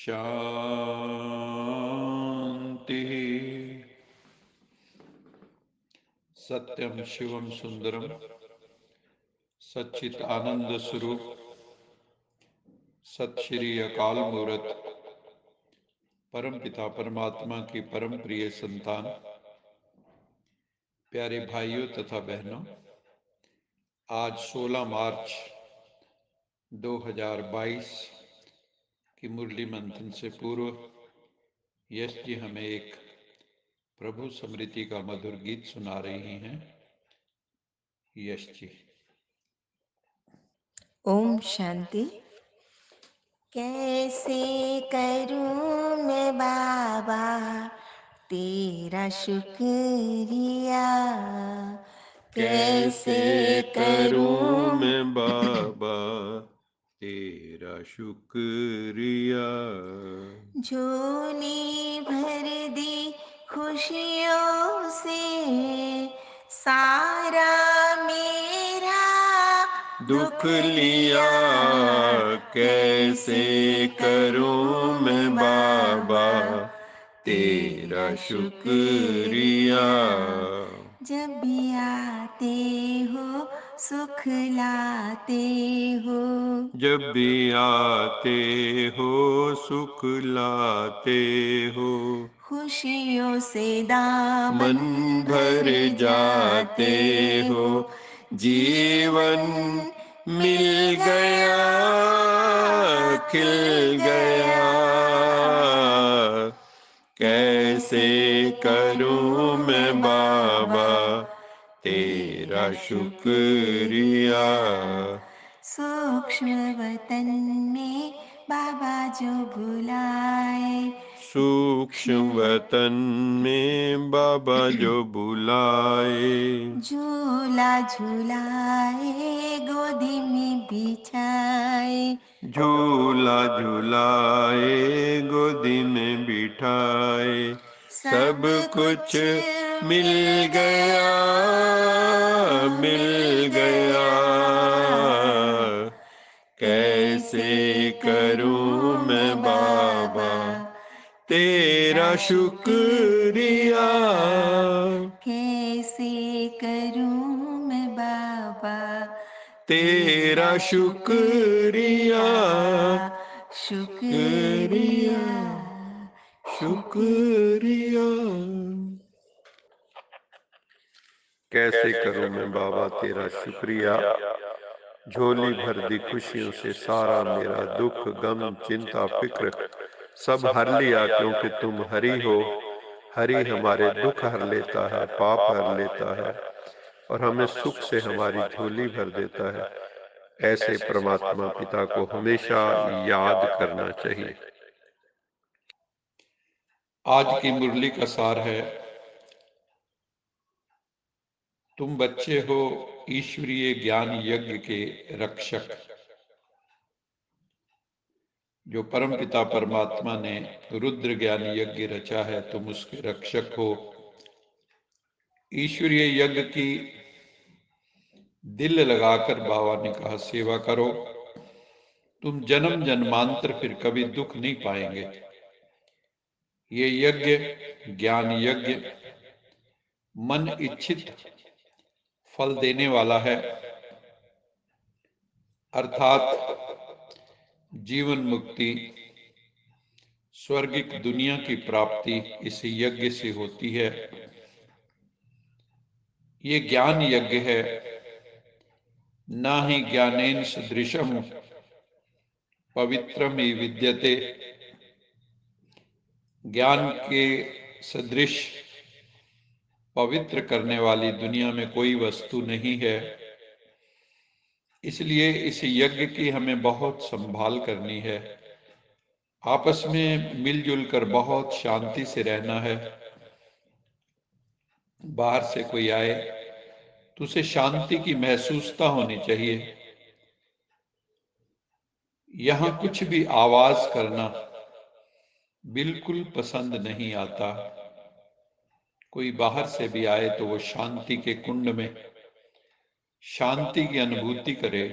शांति। सत्यम शिवम सुंदरम सच्चित आनंद स्वरूप सत श्री अकाल मूर्त परम पिता परमात्मा की परम प्रिय संतान, प्यारे भाइयों तथा बहनों, आज 16 मार्च 2022 की मुरली मंथन से पूर्व यश जी हमें एक प्रभु स्मृति का मधुर गीत सुना रही हैं। यश जी। ओम शांति। कैसे करूं मैं बाबा तेरा शुक्रिया, कैसे करूं मैं बाबा तेरा शुक्रिया, झोली भर दी खुशियों से सारा मेरा दुख लिया। कैसे करूं मैं बाबा तेरा शुक्रिया, जब भी आते हो सुख लाते हो, जब भी आते हो सुख लाते हो, खुशियों से दामन मन भर जाते हो, जीवन मिल गया खिल गया। कैसे करूं मैं बाबा तेरा शुक्रिया, सूक्ष्म वतन में बाबा जो बुलाए, सूक्ष्म वतन में बाबा जो बुलाए, झूला झूलाए गोदी में बिछाए, झूला झूलाए गोदी में बिठाए, सब कुछ मिल गया मिल गया। कैसे करूं मैं बाबा तेरा शुक्रिया, कैसे करूं मैं बाबा तेरा शुक्रिया, शुक्रिया शुक्रिया। कैसे करूं मैं बाबा तेरा शुक्रिया, झोली भर दी खुशियों से सारा मेरा दुख गम चिंता फिक्र सब हर लिया, क्योंकि तुम हरि हो। हरि हमारे दुख हर लेता है, पाप हर लेता है और हमें सुख से हमारी झोली भर देता है। ऐसे परमात्मा पिता को हमेशा याद करना चाहिए। आज की मुरली का सार है, तुम बच्चे हो ईश्वरीय ज्ञान यज्ञ के रक्षक। जो परमपिता परमात्मा ने रुद्र ज्ञान यज्ञ रचा है, तुम उसके रक्षक हो। ईश्वरीय यज्ञ की दिल लगाकर बाबा ने कहा सेवा करो, तुम जन्म जन्मांतर फिर कभी दुख नहीं पाएंगे। ये यज्ञ ज्ञान यज्ञ मन इच्छित फल देने वाला है, अर्थात जीवन मुक्ति स्वर्गिक दुनिया की प्राप्ति इस यज्ञ से होती है। ये ज्ञान यज्ञ है, ना ही ज्ञानेन सदृशम पवित्रम ही विद्यते। ज्ञान के सदृश पवित्र करने वाली दुनिया में कोई वस्तु नहीं है। इसलिए इस यज्ञ की हमें बहुत संभाल करनी है। आपस में मिलजुल कर बहुत शांति से रहना है। बाहर से कोई आए तो उसे शांति की महसूसता होनी चाहिए। यहाँ कुछ भी आवाज करना बिल्कुल पसंद नहीं आता। कोई बाहर से भी आए तो वो शांति के कुंड में शांति की अनुभूति करे।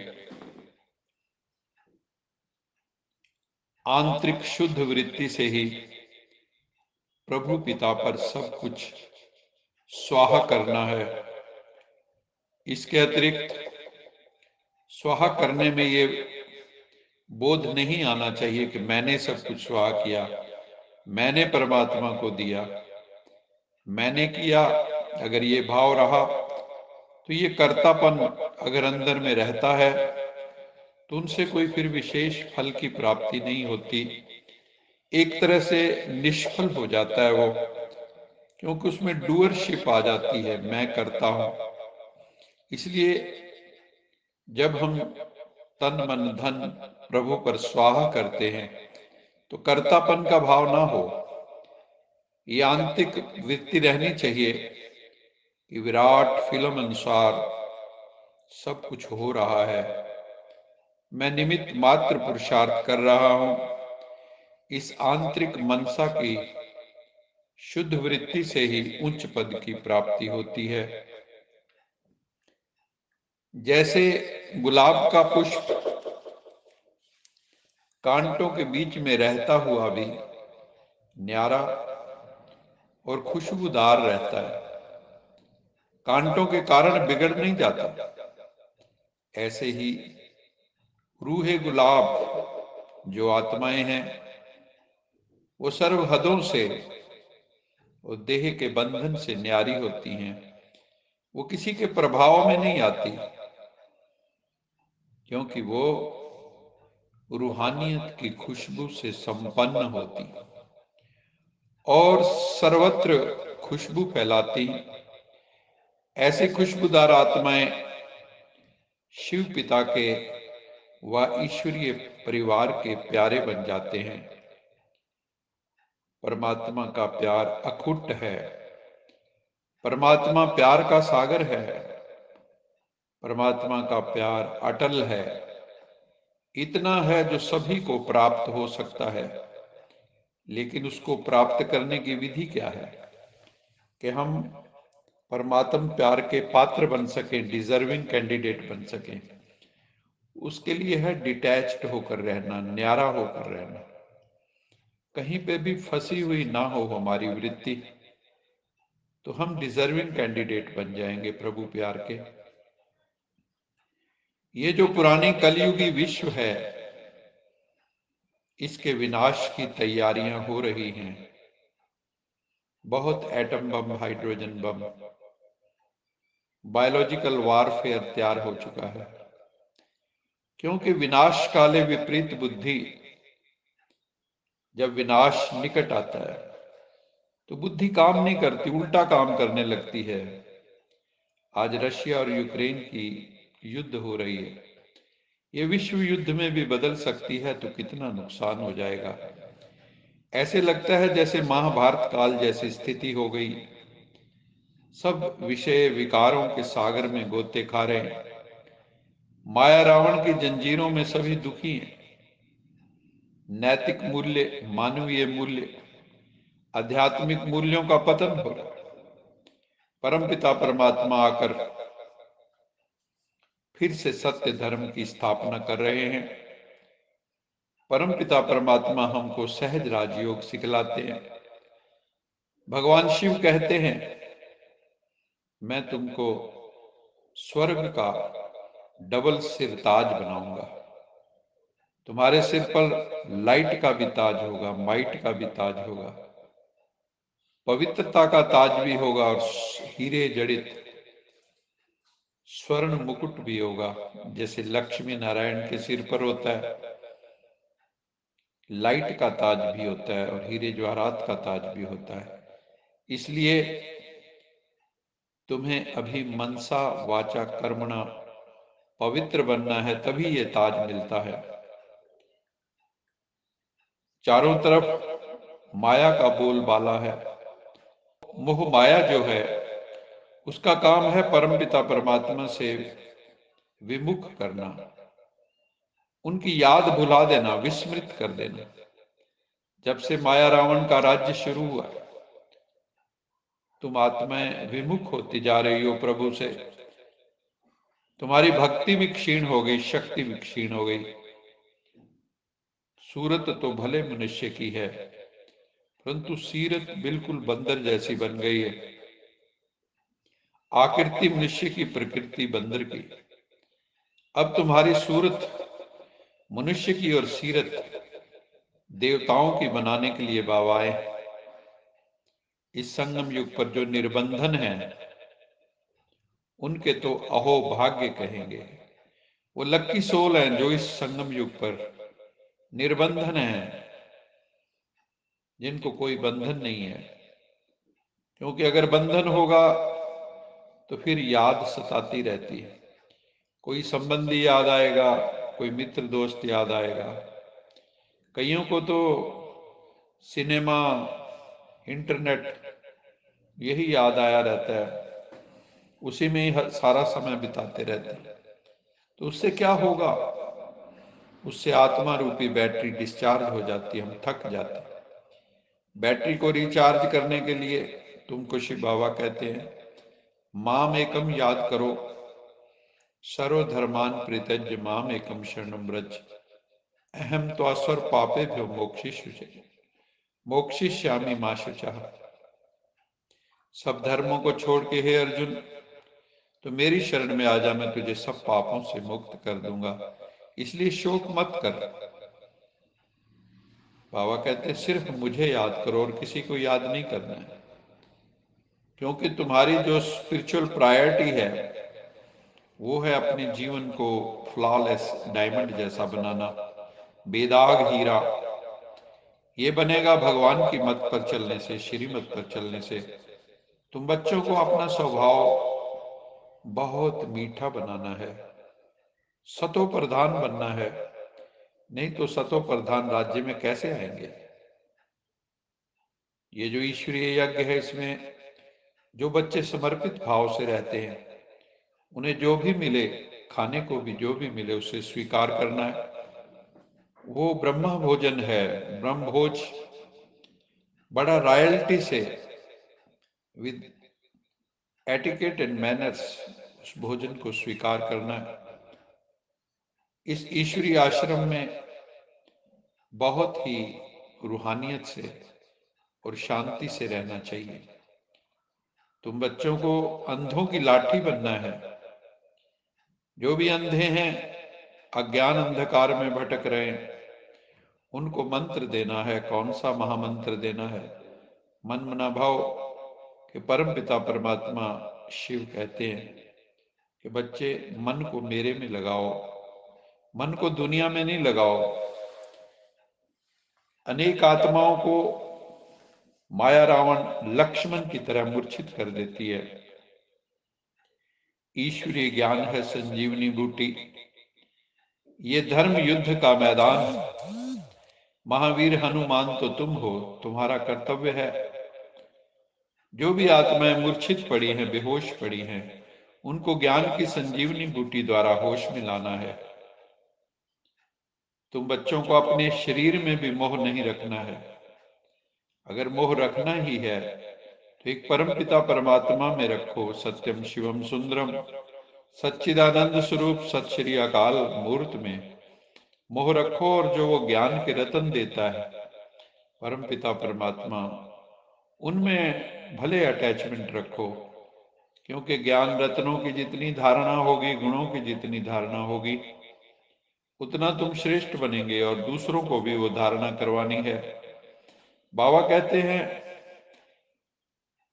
आंतरिक शुद्ध वृत्ति से ही प्रभु पिता पर सब कुछ स्वाहा करना है। इसके अतिरिक्त स्वाहा करने में ये बोध नहीं आना चाहिए कि मैंने सब कुछ स्वाहा किया, मैंने परमात्मा को दिया, मैंने किया। अगर ये भाव रहा तो ये कर्तापन अगर अंदर में रहता है तो उनसे कोई फिर विशेष फल की प्राप्ति नहीं होती। एक तरह से निष्फल हो जाता है वो, क्योंकि उसमें डूअरशिप आ जाती है, मैं करता हूं। इसलिए जब हम तन मन धन प्रभु पर स्वाहा करते हैं तो कर्तापन का भाव ना हो, ये आंतरिक वृत्ति रहनी चाहिए कि विराट फिल्म अनुसार सब कुछ हो रहा है, मैं निमित्त मात्र पुरुषार्थ कर रहा हूं। इस आंतरिक मनसा की शुद्ध वृत्ति से ही उच्च पद की प्राप्ति होती है। जैसे गुलाब का पुष्प कांटों के बीच में रहता हुआ भी न्यारा और खुशबूदार रहता है, कांटों के कारण बिगड़ नहीं जाता, ऐसे ही रूहे गुलाब जो आत्माएं हैं वो सर्व हदों से और देह के बंधन से न्यारी होती हैं। वो किसी के प्रभाव में नहीं आती, क्योंकि वो रूहानियत की खुशबू से संपन्न होती और सर्वत्र खुशबू फैलाती। ऐसी खुशबूदार आत्माएं शिव पिता के व ईश्वरीय परिवार के प्यारे बन जाते हैं। परमात्मा का प्यार अखुट है, परमात्मा प्यार का सागर है, परमात्मा का प्यार अटल है। इतना है जो सभी को प्राप्त हो सकता है, लेकिन उसको प्राप्त करने की विधि क्या है कि हम परमात्मा प्यार के पात्र बन सकें, डिजर्विंग कैंडिडेट बन सकें। उसके लिए है डिटैच्ड होकर रहना, न्यारा होकर रहना, कहीं पे भी फंसी हुई ना हो हमारी वृत्ति, तो हम डिजर्विंग कैंडिडेट बन जाएंगे प्रभु प्यार के। ये जो पुरानी कलयुगी विश्व है, इसके विनाश की तैयारियां हो रही हैं। बहुत atom bomb, hydrogen bomb, biological warfare तैयार हो चुका है, क्योंकि विनाश काले विपरीत बुद्धि, जब विनाश निकट आता है तो बुद्धि काम नहीं करती, उल्टा काम करने लगती है। आज रशिया और यूक्रेन की युद्ध हो रही है, ये विश्व युद्ध में भी बदल सकती है, तो कितना नुकसान हो जाएगा। ऐसे लगता है जैसे महाभारत काल जैसी स्थिति हो गई, सब विषय विकारों के सागर में गोते खा रहे हैं, माया रावण की जंजीरों में सभी दुखी हैं। नैतिक मूल्य, मानवीय मूल्य, आध्यात्मिक मूल्यों का पतन हो रहा है। परमपिता परमात्मा आकर फिर से सत्य धर्म की स्थापना कर रहे हैं। परमपिता परमात्मा हमको सहज राजयोग सिखलाते हैं। भगवान शिव कहते हैं, मैं तुमको स्वर्ग का डबल सिर ताज बनाऊंगा, तुम्हारे सिर पर लाइट का भी ताज होगा, माइट का भी ताज होगा, पवित्रता का ताज भी होगा और हीरे जड़ित स्वर्ण मुकुट भी होगा, जैसे लक्ष्मी नारायण के सिर पर होता है। लाइट का ताज भी होता है और हीरे जवाहरात का ताज भी होता है। इसलिए तुम्हें अभी मनसा वाचा कर्मणा पवित्र बनना है, तभी ये ताज मिलता है। चारों तरफ माया का बोलबाला है। मोह माया जो है उसका काम है परमपिता परमात्मा से विमुख करना, उनकी याद भुला देना, विस्मृत कर देना। जब से माया रावण का राज्य शुरू हुआ, तुम आत्माएं विमुख होती जा रही हो प्रभु से, तुम्हारी भक्ति भी क्षीण हो गई, शक्ति भी क्षीण हो गई, सूरत तो भले मनुष्य की है, परंतु सीरत बिल्कुल बंदर जैसी बन गई है। आकृति मनुष्य की, प्रकृति बंदर की। अब तुम्हारी सूरत मनुष्य की और सीरत देवताओं की बनाने के लिए बाबा आए। इस संगम युग पर जो निर्बंधन है उनके तो अहो भाग्य कहेंगे। वो लक्की सोल हैं जो इस संगम युग पर निर्बंधन है, जिनको कोई बंधन नहीं है। क्योंकि अगर बंधन होगा तो फिर याद सताती रहती है। कोई संबंधी याद आएगा, कोई मित्र दोस्त याद आएगा। कईयों को तो सिनेमा, इंटरनेट यही याद आया रहता है, उसी में ही सारा समय बिताते रहते हैं। तो उससे क्या होगा? उससे आत्मा रूपी बैटरी डिस्चार्ज हो जाती है, हम थक जाते हैं। बैटरी को रिचार्ज करने के लिए तुमको शिव बाबा कहते हैं, माम एकम याद करो, सर्वधर्मान परित्यज्य माम एकम शरणम व्रज, अहम त्वास्वर पापेभ्यो मोक्षयिष्यामि मा शुचः। सब धर्मों को छोड़ के हे अर्जुन तो मेरी शरण में आ जा, मैं तुझे सब पापों से मुक्त कर दूंगा, इसलिए शोक मत कर। बाबा कहते हैं सिर्फ मुझे याद करो और किसी को याद नहीं करना है। क्योंकि तुम्हारी जो स्पिरिचुअल प्रायोरिटी है वो है अपने जीवन को फ्लॉलेस डायमंड जैसा बनाना, बेदाग हीरा। ये बनेगा भगवान की मत पर चलने से, श्रीमत पर चलने से। तुम बच्चों को अपना स्वभाव बहुत मीठा बनाना है, सतो प्रधान बनना है, नहीं तो सतो प्रधान राज्य में कैसे आएंगे। ये जो ईश्वरीय यज्ञ है, इसमें जो बच्चे समर्पित भाव से रहते हैं उन्हें जो भी मिले, खाने को भी जो भी मिले उसे स्वीकार करना है। वो ब्रह्म भोजन है, ब्रह्म भोज बड़ा रॉयल्टी से, विद एटिकेट एंड मैनर्स उस भोजन को स्वीकार करना है। इस ईश्वरीय आश्रम में बहुत ही रूहानियत से और शांति से रहना चाहिए। तुम बच्चों को अंधों की लाठी बनना है। जो भी अंधे हैं, अज्ञान अंधकार में भटक रहे हैं, उनको मंत्र देना है। कौन सा महामंत्र देना है? मन मना भाव के परम पिता परमात्मा शिव कहते हैं कि बच्चे मन को मेरे में लगाओ, मन को दुनिया में नहीं लगाओ। अनेक आत्माओं को माया रावण लक्ष्मण की तरह मूर्छित कर देती है। ईश्वरीय ज्ञान है संजीवनी बूटी। ये धर्म युद्ध का मैदान, महावीर हनुमान तो तुम हो, तुम्हारा कर्तव्य है। जो भी आत्माएं मूर्छित पड़ी हैं, बेहोश पड़ी हैं, उनको ज्ञान की संजीवनी बूटी द्वारा होश में लाना है। तुम बच्चों को अपने शरीर में भी मोह नहीं रखना है। अगर मोह रखना ही है तो एक परम पिता परमात्मा में रखो। सत्यम शिवम सुंदरम सच्चिदानंद स्वरूप सत श्री अकाल मूर्त में मोह रखो, और जो वो ज्ञान के रतन देता है परम पिता परमात्मा, उनमें भले अटैचमेंट रखो। क्योंकि ज्ञान रत्नों की जितनी धारणा होगी, गुणों की जितनी धारणा होगी, उतना तुम श्रेष्ठ बनेंगे और दूसरों को भी वो धारणा करवानी है। बाबा कहते हैं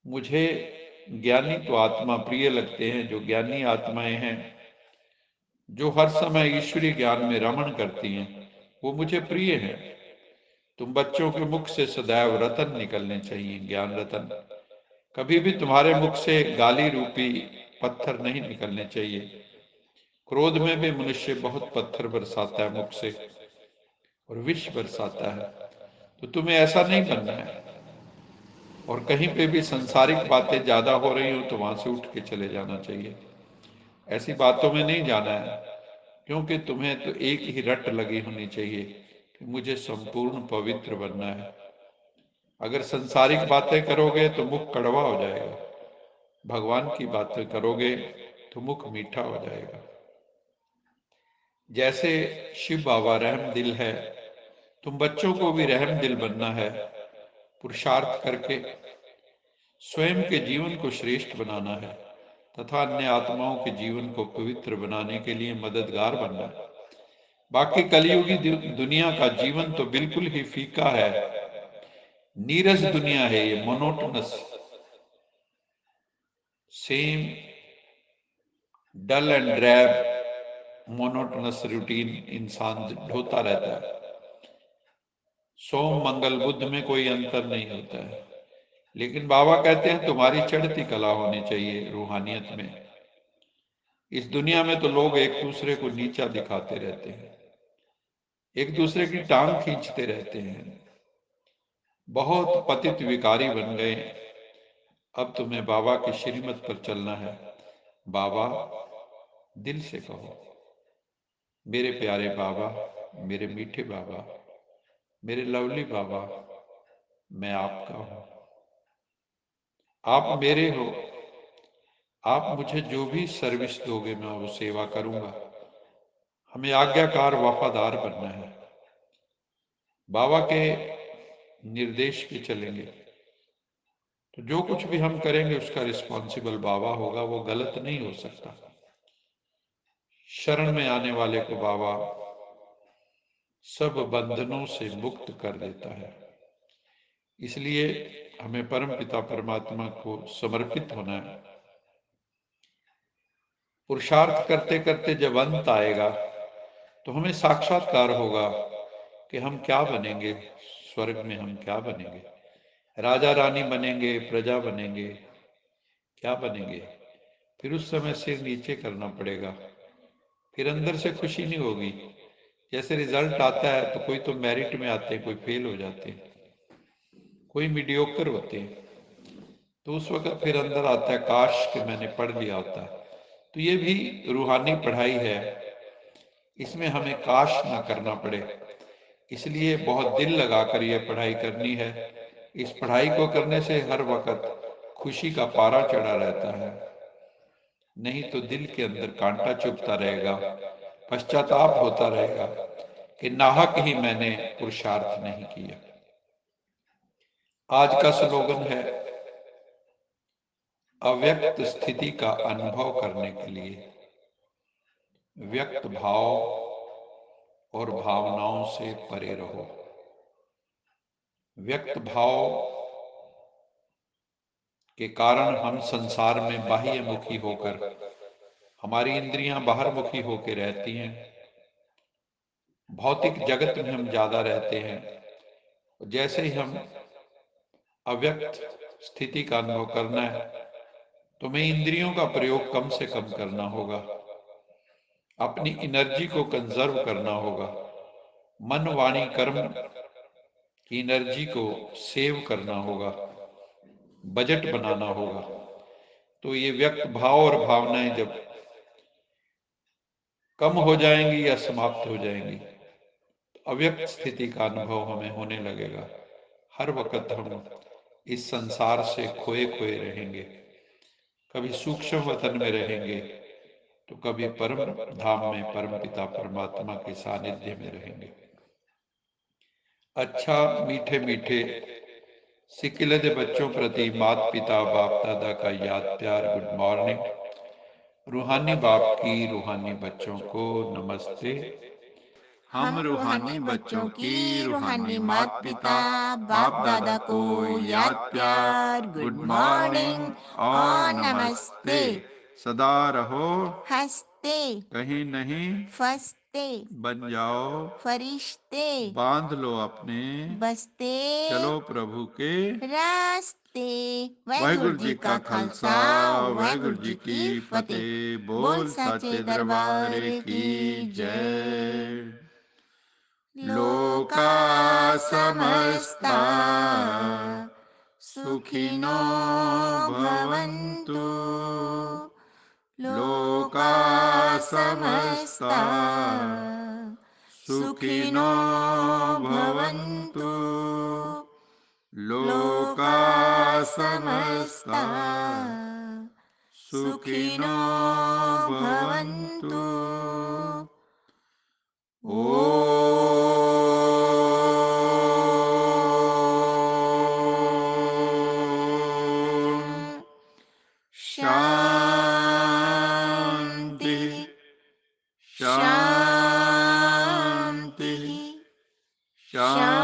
मुझे ज्ञानी तो आत्मा प्रिय लगते हैं। जो ज्ञानी आत्माएं हैं, जो हर समय ईश्वरीय ज्ञान में रमण करती हैं, वो मुझे प्रिय हैं। तुम बच्चों के मुख से सदैव रतन निकलने चाहिए, ज्ञान रतन। कभी भी तुम्हारे मुख से गाली रूपी पत्थर नहीं निकलने चाहिए। क्रोध में भी मनुष्य बहुत पत्थर बरसाता है मुख से, और विष बरसाता है। तो तुम्हें ऐसा नहीं बनना है। और कहीं पे भी संसारिक बातें ज्यादा हो रही हो तो वहां से उठ के चले जाना चाहिए। ऐसी बातों में नहीं जाना है, क्योंकि तुम्हें तो एक ही रट लगी होनी चाहिए कि मुझे संपूर्ण पवित्र बनना है। अगर संसारिक बातें करोगे तो मुख कड़वा हो जाएगा, भगवान की बातें करोगे तो मुख मीठा हो जाएगा। जैसे शिव बाबा रहम दिल है, तुम बच्चों को भी रहम दिल बनना है, पुरुषार्थ करके स्वयं के जीवन को श्रेष्ठ बनाना है तथा अन्य आत्माओं के जीवन को पवित्र बनाने के लिए मददगार बनना है। बाकी कलयुगी दुनिया का जीवन तो बिल्कुल ही फीका है, नीरस दुनिया है ये, monotonous, same dull and drab monotonous routine इंसान ढोता रहता है। सोम मंगल बुध में कोई अंतर नहीं होता है। लेकिन बाबा कहते हैं तुम्हारी चढ़ती कला होनी चाहिए रूहानियत में। इस दुनिया में तो लोग एक दूसरे को नीचा दिखाते रहते हैं, एक दूसरे की टांग खींचते रहते हैं, बहुत पतित विकारी बन गए। अब तुम्हें बाबा की श्रीमत पर चलना है। बाबा दिल से कहो, मेरे प्यारे बाबा, मेरे मीठे बाबा, मेरे लवली बाबा, मैं आपका हूं, आप मेरे हो, आप मुझे जो भी सर्विस दोगे मैं वो सेवा करूंगा। हमें आज्ञाकार वफादार बनना है, बाबा के निर्देश पे चलेंगे तो जो कुछ भी हम करेंगे उसका रिस्पॉन्सिबल बाबा होगा, वो गलत नहीं हो सकता। शरण में आने वाले को बाबा सब बंधनों से मुक्त कर देता है। इसलिए हमें परम पिता परमात्मा को समर्पित होना है। पुरुषार्थ करते करते जब अंत आएगा तो हमें साक्षात्कार होगा कि हम क्या बनेंगे, स्वर्ग में हम क्या बनेंगे, राजा रानी बनेंगे, प्रजा बनेंगे, क्या बनेंगे। फिर उस समय सिर नीचे करना पड़ेगा, फिर अंदर से खुशी नहीं होगी। जैसे रिजल्ट आता है तो कोई तो मेरिट में आते हैं, कोई फेल हो जाते हैं, कोई मीडियोकर होते हैं, तो उस वक्त फिर अंदर आता है काश कि मैंने पढ़ लिया होता। तो ये भी रूहानी पढ़ाई है, इसमें हमें काश ना करना पड़े, इसलिए बहुत दिल लगाकर ये पढ़ाई करनी है। इस पढ़ाई को करने से हर वक्त खुशी का पारा चढ़ा रहता है, नहीं तो दिल के अंदर कांटा चुभता रहेगा, पश्चाताप होता रहेगा कि नाहक ही मैंने पुरुषार्थ नहीं किया। आज का स्लोगन है अव्यक्त स्थिति का अनुभव करने के लिए व्यक्त भाव और भावनाओं से परे रहो। व्यक्त भाव के कारण हम संसार में बाह्यमुखी होकर, हमारी इंद्रियां बाहरमुखी होकर रहती हैं, भौतिक जगत में हम ज्यादा रहते हैं। जैसे ही हम अव्यक्त स्थिति का अनुभव करना है तो हमें इंद्रियों का प्रयोग कम से कम करना होगा, अपनी एनर्जी को कंजर्व करना होगा, मन वाणी कर्म की एनर्जी को सेव करना होगा, बजट बनाना होगा। तो ये व्यक्त भाव और भावनाएं जब कम हो जाएंगी या समाप्त हो जाएंगी तो अव्यक्त स्थिति का अनुभव हमें होने लगेगा। हर वक्त हम इस संसार से खोए खोए रहेंगे, कभी सूक्ष्म वतन में रहेंगे तो कभी परम धाम में परम पिता परमात्मा के सानिध्य में रहेंगे। अच्छा मीठे मीठे सिकिलद बच्चों प्रति मात पिता बाप दादा का याद प्यार गुड मॉर्निंग। रूहानी बाप की रूहानी बच्चों को नमस्ते। हम रूहानी बच्चों की रूहानी माता पिता बाप दादा को याद प्यार गुड मॉर्निंग और नमस्ते। सदा रहो हंसते कहीं नहीं फंसते बन जाओ फरिश्ते बांध लो अपने बसते चलो प्रभु के रास्ते। वाहिगुरु जी का खालसा वाहिगुरु जी की फतेह। बोल साचे दरबार की जय। लोका समस्ता सुखिनो भवन्तु। लोका समस्ता सुखिनो भवन्तु। लोका समस्ता सुखिनो भवन्तु। शांति।